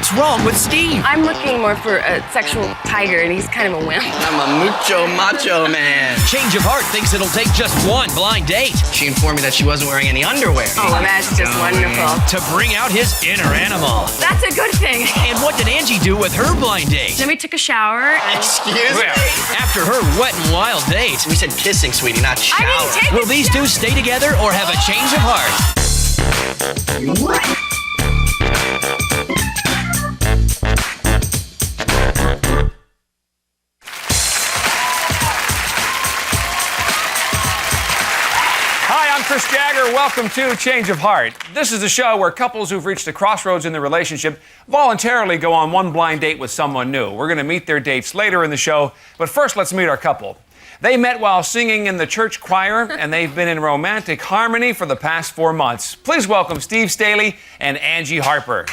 What's wrong with Steve? I'm looking more for a sexual tiger, and he's kind of a wimp. I'm a mucho macho man. Change of heart thinks it'll take just one blind date She informed me that she wasn't wearing any underwear. Oh, well, that's just wonderful. to bring out his inner animal. That's a good thing. And what did Angie do with her blind date? Then we took a shower. Excuse me? After her wet and wild date, We said kissing, sweetie, not shower. I didn't take will these two stay together or have a change of heart? Hi, I'm Chris Jagger. Welcome to Change of Heart. This is the show where couples who've reached a crossroads in their relationship voluntarily go on one blind date with someone new. We're going to meet their dates later in the show, but first let's meet our couple. They met while singing in the church choir, and they've been in romantic harmony for the past 4 months. Please welcome Steve Staley and Angie Harper.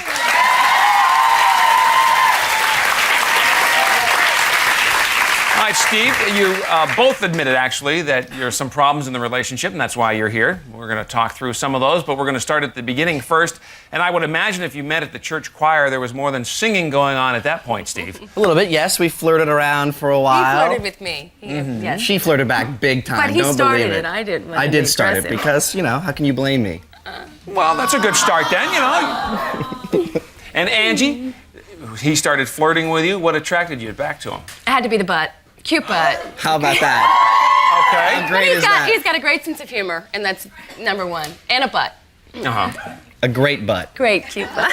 All right, Steve, you both admitted, actually, that there's some problems in the relationship, and that's why you're here. We're going to talk through some of those, but we're going to start at the beginning first. And I would imagine if you met at the church choir, there was more than singing going on at that point, Steve. A little bit, yes. We flirted around for a He while. flirted with me. Yes. She flirted back big time. But he Don't started believe it. I didn't. I did start it Aggressive. because, how can you blame me? Well, that's a good start then, And Angie, he started flirting with you. What attracted you back to him? It had to be the butt. Cute butt. How about that? Okay. How great is He's that? got a great sense of humor, and that's number one. And a butt. Uh-huh. A great butt. Great, cute butt.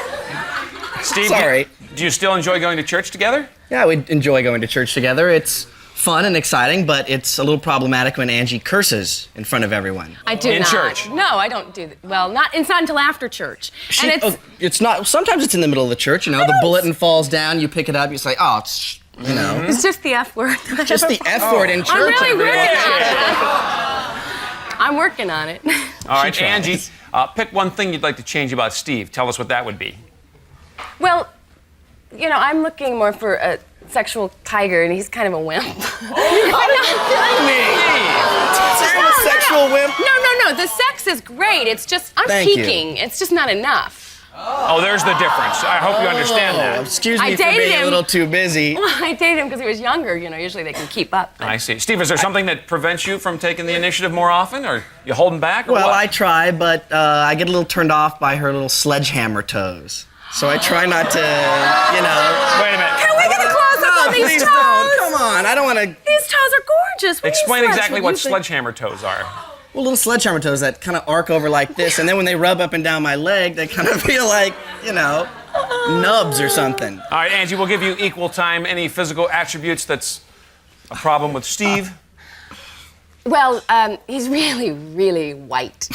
Steve, Sorry. do you still enjoy going to church together? Yeah, we enjoy going to church together. It's fun and exciting, but it's a little problematic when Angie curses in front of everyone. I do In not. church? No, I don't do that. Well, it's not until after church. And It's not. Sometimes it's in the middle of the church. The bulletin falls down. You pick it up. You say, "Oh, it's it's just the F word. just the F word in church." I'm really everyone. working on it. I'm working on it. All right, She tries. Angie, pick one thing you'd like to change about Steve. Tell us what that would be. Well, I'm looking more for a sexual tiger, and he's kind of a wimp. Sexual wimp. No. The sex is great. It's just, I'm Thank you. peaking. It's just not enough. Oh, there's the difference. I hope you understand that. Excuse I me for dated being a him. little too busy. Well, I dated him because he was younger. Usually they can keep up. I see. Steve, is there something that prevents you from taking the initiative more often? Or you holding back? Or Well, what? I try, but I get a little turned off by her little sledgehammer toes. So I try not to, Wait a minute. Can we get a close-up on these please toes? don't. Come on, I don't want to. These toes are gorgeous. What do you Explain sledge exactly with? what Usually- sledgehammer toes are. Well, little sledgehammer toes that kind of arc over like this, and then when they rub up and down my leg, they kind of feel like, nubs or something. All right, Angie, we'll give you equal time. Any physical attributes that's a problem with Steve? Well, he's really, really white.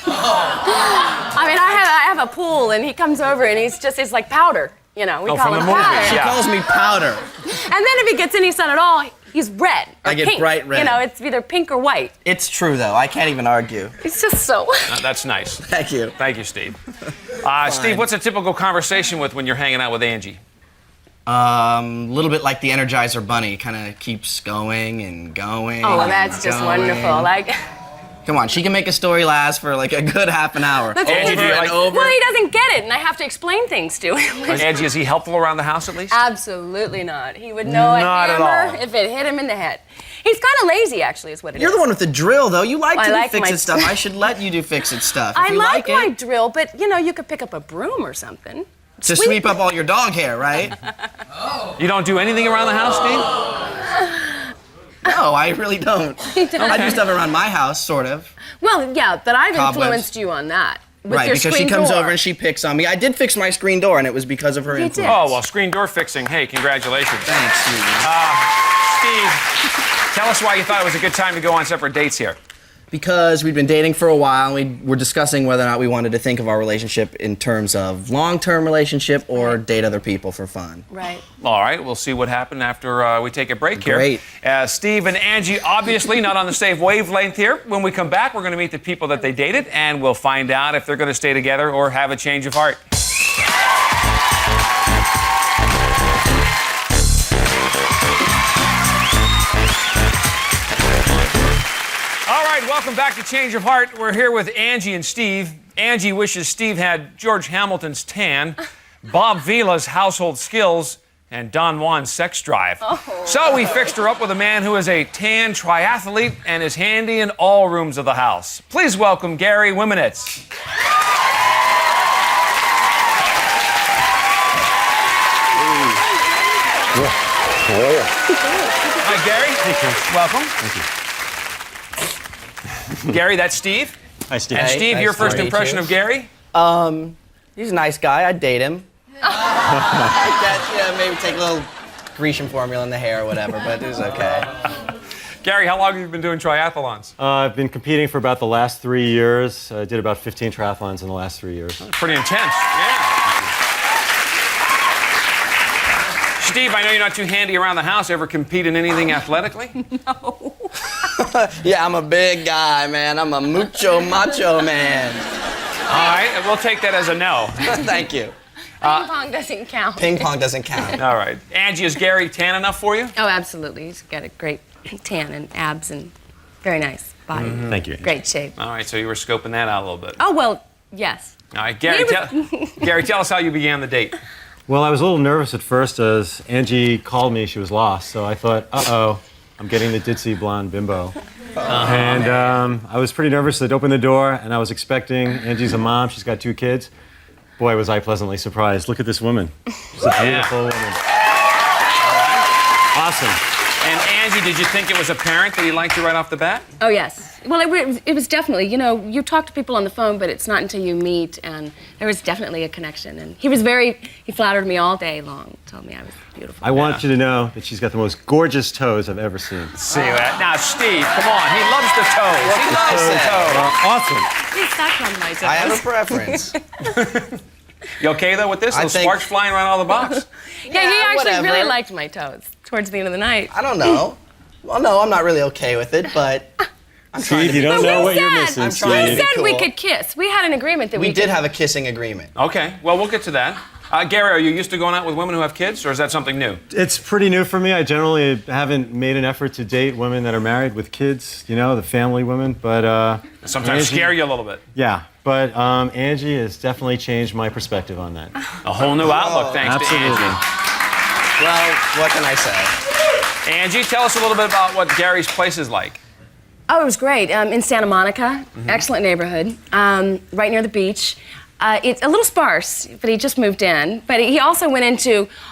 I have a pool, and he comes over, and it's like powder. We call from him the movie, powder. She yeah. calls me powder. And then if he gets any sun at all, he's red or I get pink. bright red. It's either pink or white. It's true, though. I can't even argue. It's just so. That's nice. Thank you. Thank you, Steve. Steve, what's a typical conversation when you're hanging out with Angie? A little bit like the Energizer Bunny, kind of keeps going and going. Oh, well, that's just wonderful. Come on, she can make a story last for like a good half an hour. That's Angie, do you and like- over. Well, he doesn't get it, and I have to explain things to him. Angie, is he helpful around the house at least? Absolutely not. He would know a Not at hammer all. if it hit him in the head. He's kind of lazy, actually, is what it is. You're the one with the drill, though. You like I to like do my- fix-it stuff. I should let you do fix-it stuff. If I you like it. my drill, but you could pick up a broom or something. To sweep up all your dog hair, right? You don't do anything around the house, Steve? No, I really don't. I do stuff around my house, sort of. Well, yeah, but I've Cobwebs. influenced you on that. With Right, your because she screen comes door. over and she picks on me. I did fix my screen door, and it was because of her You influence. did. Oh, well, screen door fixing. Hey, congratulations. Thanks, sweetie. Steve, tell us why you thought it was a good time to go on separate dates here. Because we'd been dating for a while, and we were discussing whether or not we wanted to think of our relationship in terms of long-term relationship or date other people for fun. Right. All right, we'll see what happened after we take a break here. Great. Steve and Angie, obviously not on the same wavelength here. When we come back, we're going to meet the people that they dated, and we'll find out if they're going to stay together or have a change of heart. All right, welcome back to Change of Heart. We're here with Angie and Steve. Angie wishes Steve had George Hamilton's tan. Bob Vila's household skills, and Don Juan's sex drive. So we fixed her up with a man who is a tan triathlete and is handy in all rooms of the house. Please welcome Gary Wimenitz. Hi, Gary. Welcome. Gary, that's Steve. Hi, Steve. And Hey, Steve, nice your to first meet impression you. of Gary? He's a nice guy. I'd date him. Maybe take a little Grecian formula in the hair or whatever, but it was okay. Gary, how long have you been doing triathlons? I've been competing for about the last 3 years. I did about 15 triathlons in the last 3 years. Pretty intense, yeah. Steve, I know you're not too handy around the house. Ever compete in anything athletically? No. Yeah, I'm a big guy, man. I'm a macho man. All right, we'll take that as a no. Thank you. Ping pong doesn't count. Ping pong doesn't count. All right. Angie, is Gary tan enough for you? Oh, absolutely. He's got a great tan and abs and very nice body. Thank you. Great shape. All right, so you were scoping that out a little bit. Oh, well, yes. All right, Gary, Gary, tell us how you began the date. Well, I was a little nervous at first as Angie called me. She was lost. So I thought, uh-oh, I'm getting the ditzy blonde bimbo. And I was pretty nervous. I'd opened the door, and I was expecting, Angie's a mom. She's got 2 kids. Boy, was I pleasantly surprised. Look at this woman. She's a beautiful woman. Awesome. And Angie, did you think it was apparent that he liked you right off the bat? Oh, yes. Well, it was definitely, you talk to people on the phone, but it's not until you meet, and there was definitely a connection. And he flattered me all day long, told me I was beautiful. I want you to know that she's got the most gorgeous toes I've ever seen. See that? Now, Steve, come on. He loves the toes. He loves the toes. Awesome. He sucked on my toes. I have a preference. You okay, though, with this? I Those think- sparks flying around all the box? Yeah, he actually whatever. really liked my toes towards the end of the night. I don't know. Well, no, I'm not really okay with it, but I'm trying Steve, to you be don't cool. know what you're said- missing, I'm trying We to Steve. be said we cool. could kiss. We had an agreement that We we did could. have a kissing agreement. Okay, well, we'll get to that. Gary, are you used to going out with women who have kids, or is that something new? It's pretty new for me. I generally haven't made an effort to date women that are married with kids, the family women, but Sometimes Angie- scare you a little bit. Yeah, but Angie has definitely changed my perspective on that. A whole new outlook, thanks Absolutely. to Well, what can I say? Angie. Angie, tell us a little bit about what Gary's place is like. Oh, it was great. In Santa Monica, excellent neighborhood, right near the beach. It's a little sparse, but he just moved in. But he also went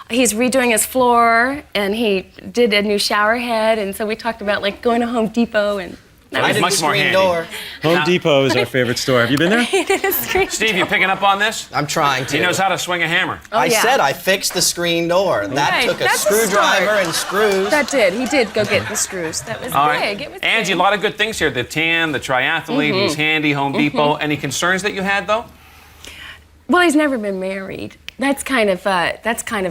he's redoing his floor, and he did a new shower head, and so we talked about going to Home Depot and. I did much the more screen handy. door. Home Depot is our favorite store. Have you been there? Steve, you picking up on this? I'm trying to. He knows how to swing a hammer. Oh, I yeah. said I fixed the screen door. That Right, took a that's a screwdriver start. and screws. He did go get the screws. That was All big. right. It was Angie, a big. lot of good things here. The tan, the triathlete, he's handy, Home Depot. Any concerns that you had, though? Well, he's never been married. That's kind of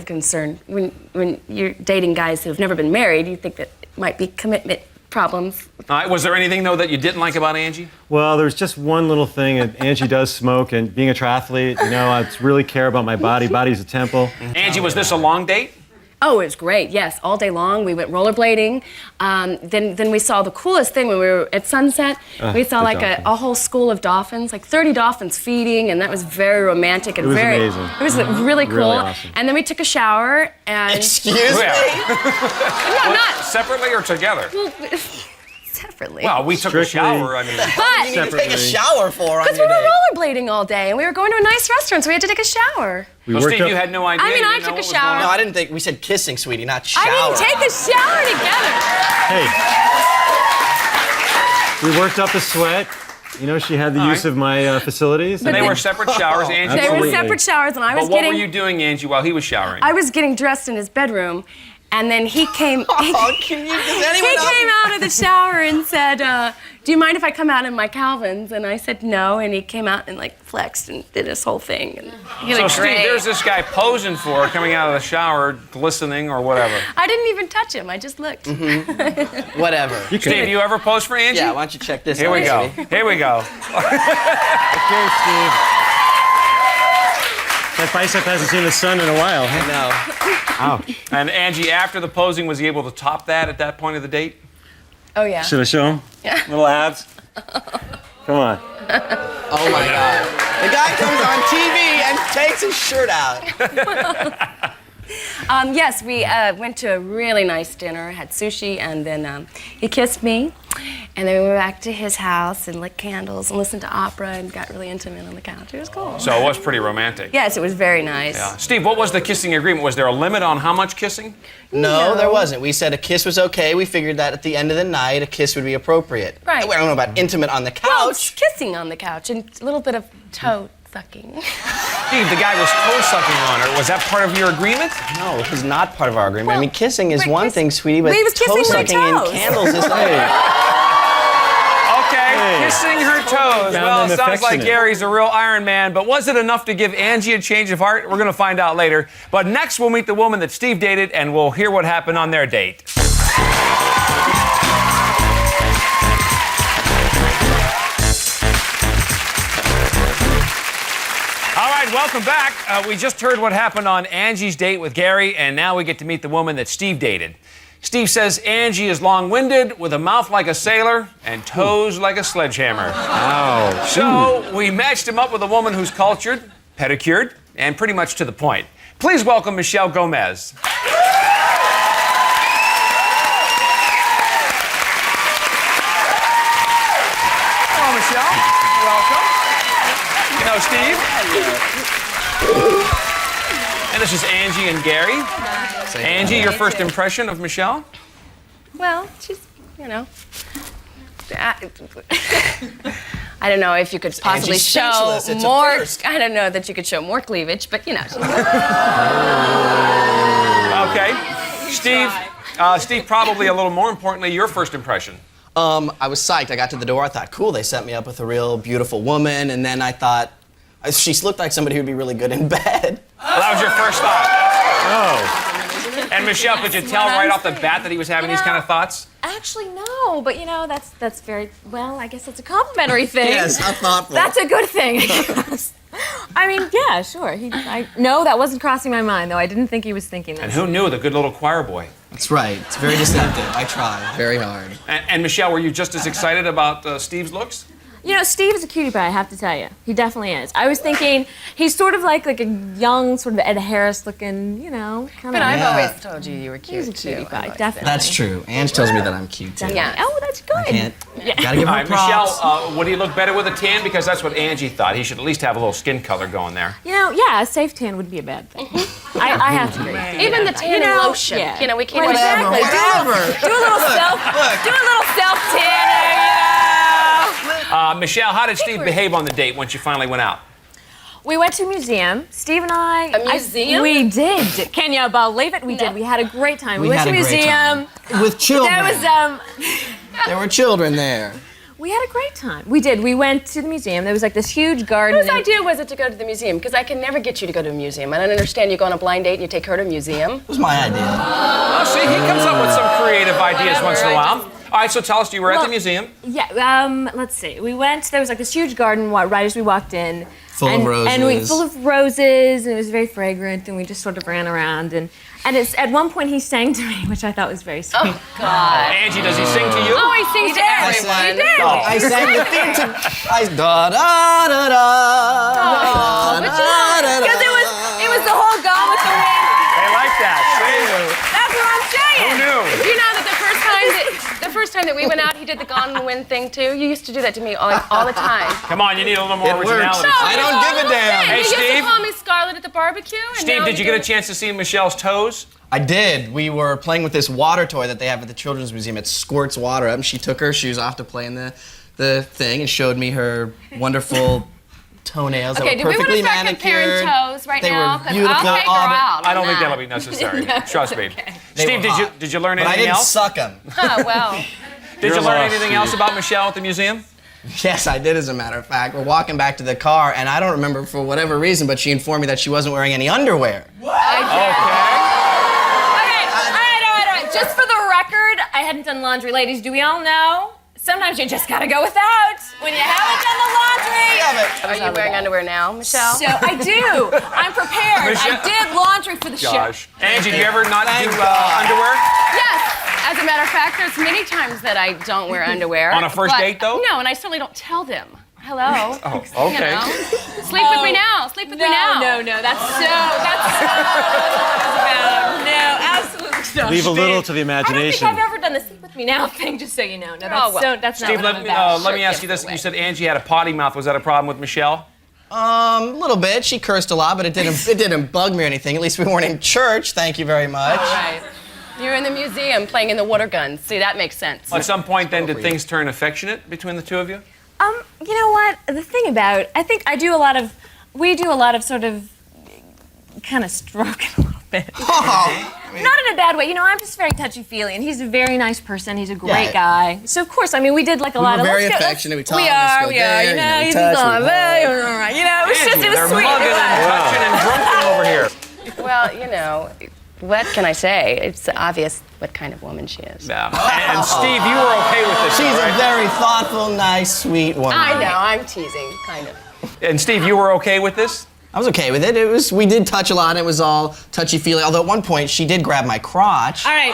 concern. When you're dating guys who've never been married, you think that it might be commitment problems. All right, was there anything, though, that you didn't like about Angie? Well, there's just one little thing. And Angie does smoke, and being a triathlete, I really care about my body. Body's a temple. Angie, was this a long date? Oh, it was great. Yes, all day long. We went rollerblading. Then we saw the coolest thing when we were at sunset. We saw the a dolphins. whole school of dolphins, 30 dolphins feeding, and that was very romantic and It was very. amazing. It was really cool. Really awesome. And then we took a shower and. Excuse Yeah. me? No, not Separately or together? separately. Well, we took a Strictly- shower. I mean, What do you need to take a Separately. shower for on Because we your were day? rollerblading all day, and we were going to a nice restaurant, so we had to take a shower. We so worked Steve, up- you had no idea. I mean, You I didn't know took a what was shower. going No, on? I didn't think we said kissing, sweetie, not shower. I didn't take a shower together. Hey, we worked up a sweat. She had the All use right. of my facilities. But They then- were separate showers, Angie. They were Absolutely. separate showers, and I But was what getting. were you doing, Angie, while he was showering? I was getting dressed in his bedroom, and then he came. Oh, does anyone He else? came out of the shower and said, "Do you mind if I come out in my Calvins?" And I said no, and he came out and flexed and did his whole thing. And he So, looked Steve, great. there's this guy posing for her, coming out of the shower, glistening or whatever. I didn't even touch him. I just looked. Whatever. Steve, you ever pose for Angie? Yeah, why don't you check this Here out, we go. sweetie? Here we go. Okay, Steve. That bicep hasn't seen the sun in a while. Huh? No. Ouch. And Angie, after the posing, was he able to top that at that point of the date? Oh yeah. Should I show him? Yeah. Little abs. Come on. Oh my God. The guy comes on TV and takes his shirt out. Yes, we went to a really nice dinner, had sushi, and then he kissed me. And then we went back to his house and lit candles and listened to opera and got really intimate on the couch. It was cool. So it was pretty romantic. Yes, it was very nice. Yeah. Steve, what was the kissing agreement? Was there a limit on how much kissing? No, there wasn't. We said a kiss was okay. We figured that at the end of the night, a kiss would be appropriate. Right. I don't know about intimate on the Well, couch. kissing on the couch and a little bit of toe sucking. Steve, the guy was toe sucking on her. Was that part of your agreement? No, it was not part of our agreement. Well, I mean, kissing is but one thing, sweetie, but he was kissing my toe-sucking and toes. candles is Okay, kissing her toes. Well, it sounds like Gary's a real Iron Man, but was it enough to give Angie a change of heart? We're going to find out later. But next, we'll meet the woman that Steve dated, and we'll hear what happened on their date. All right, welcome back. We just heard what happened on Angie's date with Gary, and now we get to meet the woman that Steve dated. Steve says Angie is long-winded, with a mouth like a sailor and toes like a sledgehammer. Ow. So we matched him up with a woman who's cultured, pedicured, and pretty much to the point. Please welcome Michelle Gomez. Hello, Michelle. Welcome. You know Steve? And this is Angie and Gary. Angie, your first impression of Michelle? Well, she's, you know. I don't know if you could possibly Angie's show speechless. It's a more. first. I don't know that you could show more cleavage, but you know. Okay. Steve, Steve, probably a little more importantly, your first impression. I was psyched. I got to the door. I thought, cool, they set me up with a real beautiful woman. And then I thought, she looked like somebody who'd be really good in bed. Well, that was your first thought. Oh. And Michelle, could you tell right off the bat that he was having these kind of thoughts? Actually, no, but you know, that's very, well, I guess that's a complimentary thing. Yes, how thoughtful. That's a good thing, I guess. I mean, yeah, sure. No, that wasn't crossing my mind, though. I didn't think he was thinking that. And who knew, the good little choir boy. That's right. It's very deceptive. I try very hard. And Michelle, were you just as excited about Steve's looks? You know, Steve is a cutie pie, I have to tell you. He definitely is. I was thinking he's sort of like a young, sort of Ed Harris looking, you know, kind But of. I've Yeah. always told you you were cute He's a cutie too. pie, definitely. That's true. Ange tells me that I'm cute, too. Yeah. Oh, that's good. I can't. Yeah. Gotta give All her right, props. Michelle, would he look better with a tan? Because that's what Angie thought. He should at least have a little skin color going there. You know, yeah, a safe tan would be a bad thing. I have to agree. Even the tan and lotion. Yeah. You know, we can't. Well, exactly. Whatever. Do a little self tanning, you know. Michelle, how did Steve behave on the date once you finally went out? We went to a museum. Steve and I. A museum? We did. Can you believe it? We did. We had a great time. We went had to a a great museum. time. With children. There was There were children there. We had a great time. We did. We went to the museum. There was like this huge garden. Whose idea was it to go to the museum? Because I can never get you to go to a museum. I don't understand. You go on a blind date and you take her to a museum. It was my idea. Oh, see, he comes up with some creative ideas once in a while. All right, so tell us, you were at the museum. Yeah. Let's see. We went. There was like this huge garden right as we walked in. Full of roses. And full of roses, and it was very fragrant. And we just sort of ran around. And it's at one point he sang to me, which I thought was very sweet. Oh, God. Angie, does he sing to you? Oh, he sings to everyone. I He did. I sang the theme to. Da da da da. Because it was the whole Gone with the Wind. They like that. That's what I'm saying. Who knew? Do you know that the first time that we went out, he did the Gone in the Wind thing too? You used to do that to me all the time. Come on, you need a little more It works. originality. I don't give a damn. Hey, You used Steve. to call me Scarlett at the barbecue. And Steve, now did you get a chance to see Michelle's toes? I did. We were playing with this water toy that they have at the Children's Museum. It squirts water up, and she took her shoes off to play in the thing and showed me her wonderful toenails Okay, that do were we want perfectly to start comparing manicured. toes right They now? were 'Cause beautiful. I'll take her out. I don't on think that. that'll be necessary. Trust me. They Steve, were did hot. you learn But I anything didn't else? suck them. Oh, well. Did you You're learn lost, anything Steve. else about Michelle at the museum? Yes, I did, as a matter of fact. We're walking back to the car, and I don't remember for whatever reason, but she informed me that she wasn't wearing any underwear. Okay. All right. Just for the record, I hadn't done laundry. Ladies, do we all know? Sometimes you just gotta go without when you haven't done the laundry. Are you wearing underwear now, Michelle? So I do. I'm prepared. Michelle- I did laundry for the Gosh. show. Angie, do you ever not Thank do God. underwear? Yes. As a matter of fact, there's many times that I don't wear underwear. On a first but- date, though? No, and I certainly don't tell them. hello. Oh, You okay. know. Sleep with me now. Sleep with me now. No, that's what it's about. No, absolutely not. Leave a little to the I don't think imagination. I've ever done the sleep with me now thing, just so you know. No, that's, Oh, well. that's Steve, not what I'm about. let me ask you this. You said Angie had a potty mouth. Was that a problem with Michelle? A little bit. She cursed a lot, but it didn't bug me or anything. At least we weren't in church. Thank you very much. Right. You're in the museum playing in the water guns. See, that makes sense. At some point, then, did things turn affectionate between the two of you? You know what? The thing about, I think we do a lot of sort of kind of stroking a little bit. Not in a bad way. You know, I'm just very touchy-feely, and he's a very nice person. He's a great guy. So, of course, I mean, we did like a lot were of... very affectionate. We talked. We are. You know, he's just all right. You know, it was just, it was They're sweet. mugging and touching and drunken over here. Well, you know, what can I say? It's obvious what kind of woman she is. Yeah. And Steve, you were okay with this, She's right? a very thoughtful, nice, sweet woman. I know, I'm teasing, kind of. And Steve, you were okay with this? I was okay with it. We did touch a lot, and it was all touchy-feely. Although at one point, she did grab my crotch. All right.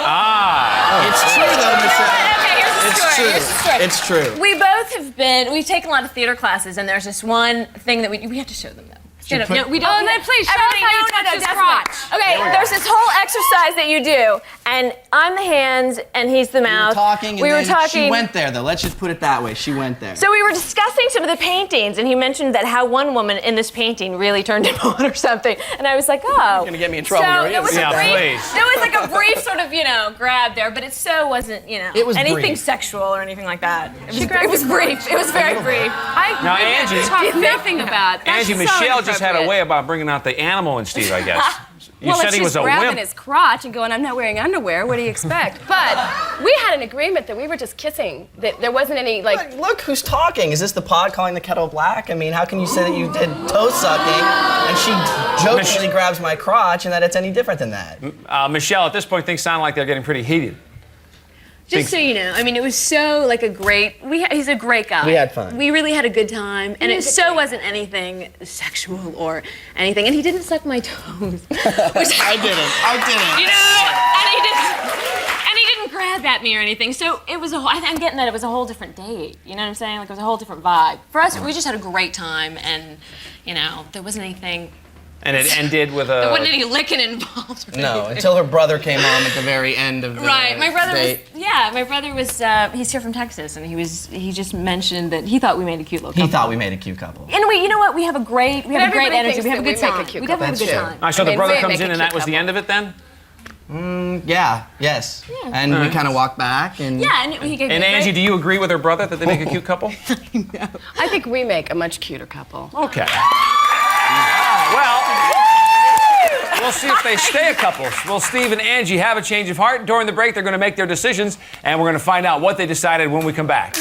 It's true, though, Michelle. Okay, here's the story. Here's the story. It's true. We both we've taken a lot of theater classes, and there's this one thing that we have to show them, though. Stand up. No, we don't. Oh, then please show us how you touch his crotch. Okay, there's this whole exercise that you do, and I'm the hands, and he's the mouth. We were talking. She went there, though. Let's just put it that way. She went there. So we were discussing some of the paintings, and he mentioned that how one woman in this painting really turned him on or something, and I was like, oh. You're gonna get me in trouble, So girl. it was Yeah, a brief, please. there was like a brief sort of, grab there, but it so wasn't, It was anything brief. sexual or anything like that. It was brief. It was very brief. Now, Angie, Talk nothing about. That's Angie, so Michelle just had a inappropriate. way about bringing out the animal in Steve, I guess. You Well, said it's he was just a grabbing wimp. his crotch and going, I'm not wearing underwear. What do you expect? But we had an agreement that we were just kissing. That there wasn't any, Look who's talking. Is this the pod calling the kettle black? I mean, how can you say that you did toe sucking and she jokingly grabs my crotch and that it's any different than that? Michelle, at this point, things sound like they're getting pretty heated. Just so you know, I mean, it was so like a great. He's a great guy. We had fun. We really had a good time, and it so wasn't anything sexual or anything. And he didn't suck my toes, which I didn't. you know, and he didn't grab at me or anything. So it was I'm getting that it was a whole different date. You know what I'm saying? Like it was a whole different vibe. For us, we just had a great time, and there wasn't anything. And it ended with There a... wasn't any licking involved. Or No, anything. until her brother came home at the very end of the Right, my brother date. was he's here from Texas, and he just mentioned that he thought we made a cute little couple. He thought we made a cute couple. And you know what? We have a great energy. thinks We have a that good we make a time. cute We definitely have a good couple. time. All right, so I the mean, brother they comes make in a and that cute was the couple. end of it then? Yes. And we kind of walked back and... Yeah, and he gave me And a Angie, great- do you agree with her brother that they make a cute couple? I think we make a much cuter couple. Okay. Well, we'll see if they stay a couple. Will Steve and Angie have a change of heart? During the break, they're going to make their decisions, and we're going to find out what they decided when we come back.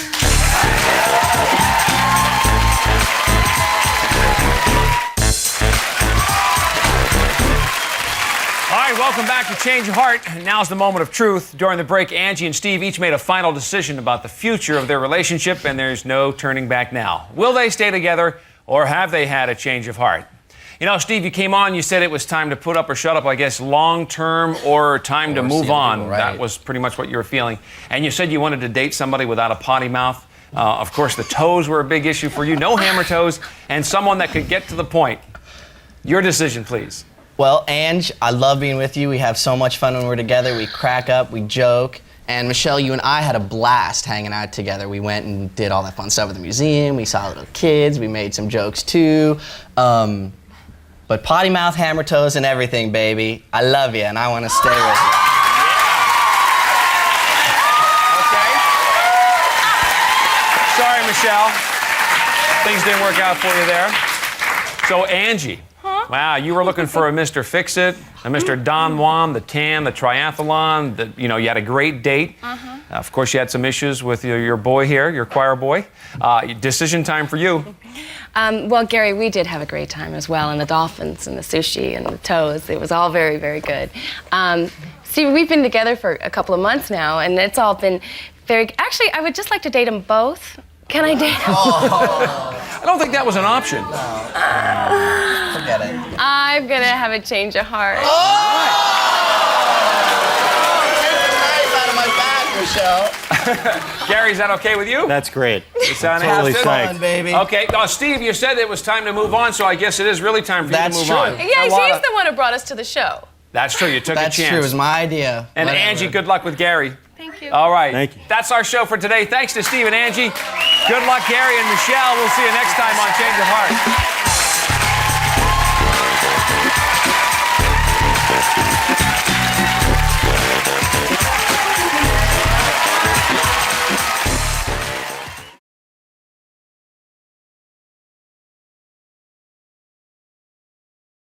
All right, welcome back to Change of Heart. Now's the moment of truth. During the break, Angie and Steve each made a final decision about the future of their relationship, and there's no turning back now. Will they stay together, or have they had a change of heart? You know, Steve, you came on, you said it was time to put up or shut up, I guess, long-term or time to move on. Right. That was pretty much what you were feeling. And you said you wanted to date somebody without a potty mouth. Of course, the toes were a big issue for you. No hammer toes, and someone that could get to the point. Your decision, please. Well, Ange, I love being with you. We have so much fun when we're together. We crack up, we joke. And Michelle, you and I had a blast hanging out together. We went and did all that fun stuff at the museum. We saw little kids. We made some jokes too. But potty mouth, hammer toes, and everything, baby. I love you, and I want to stay with you. Okay. Sorry, Michelle. Things didn't work out for you there. So, Angie. Wow, you were looking for a Mr. Fix-It, a Mr. Don Juan, the tan, the triathlon. You had a great date. Of course, you had some issues with your boy here, your choir boy. Decision time for you. Well, Gary, we did have a great time as well, and the dolphins and the sushi and the toes. It was all very, very good. See, we've been together for a couple of months now, and it's all been very... Actually, I would just like to date them both. Can I date them? I don't think that was an option. Forget it. I'm gonna have a change of heart. Take the knife out of my back, Michelle. Gary, is that okay with you? That's great. You sound Totally exhausted? psyched. Fun, baby. Okay, Steve, you said it was time to move on, so I guess it is really time for you That's to move true. on. Yeah, A lot he's of- the one who brought us to the show. That's true. You took That's a chance. true. It was my idea. And Whatever. Angie, good luck with Gary. Thank you. All right. Thank you. That's our show for today. Thanks to Steve and Angie. Good luck, Gary and Michelle. We'll see you next time on Change of Heart.